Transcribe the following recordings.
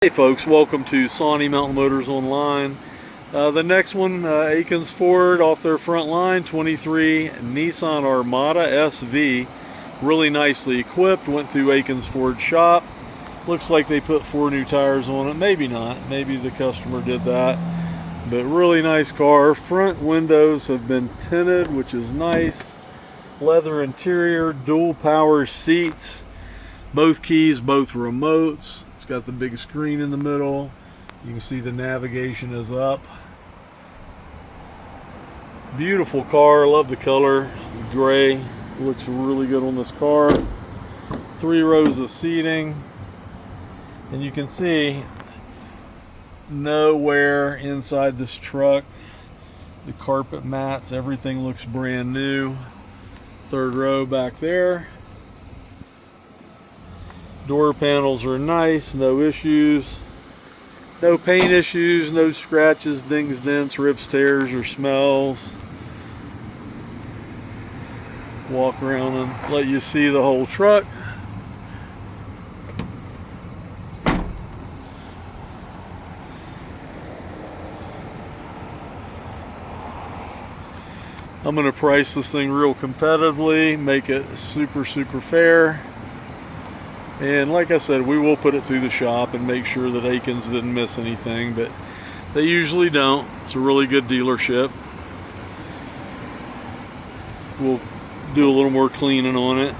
Hey folks, welcome to Sawnee Mountain Motors Online. The next one, Aikens Ford off their front line, 23 Nissan Armada SV. Really nicely equipped, went through Aikens Ford shop. Looks like they put 4 new tires on it, maybe not, maybe the customer did that. But really nice car. Front windows have been tinted, which is nice. Leather interior, dual power seats, both keys, both remotes. It's got the big screen in the middle. You can see the navigation is up. Beautiful car, love the color. The gray looks really good on this car. 3 rows of seating. And you can see no wear inside this truck. The carpet mats, everything looks brand new. 3rd row back there. Door panels are nice, no issues. No paint issues, no scratches, dings, dents, rips, tears, or smells. Walk around and let you see the whole truck. I'm going to price this thing real competitively, make it super fair. And like I said, we will put it through the shop and make sure that Aikens didn't miss anything, but they usually don't. It's a really good dealership. We'll do a little more cleaning on it.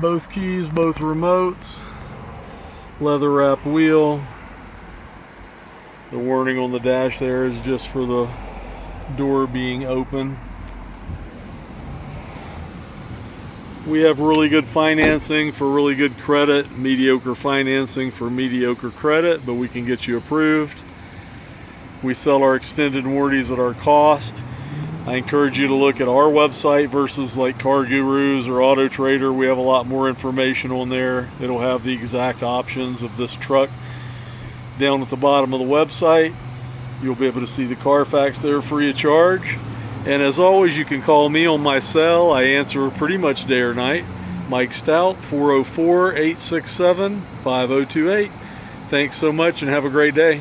Both keys, both remotes, leather wrap wheel. The warning on the dash there is just for the door being open. We have really good financing for really good credit, mediocre financing for mediocre credit, but we can get you approved. We sell our extended warranties at our cost. I encourage you to look at our website versus like Car Gurus or Auto Trader. We have a lot more information on there. It'll have the exact options of this truck down at the bottom of the website. You'll be able to see the Carfax there free of charge. And as always, you can call me on my cell. I answer pretty much day or night. Mike Stout, 404-867-5028. Thanks so much and have a great day.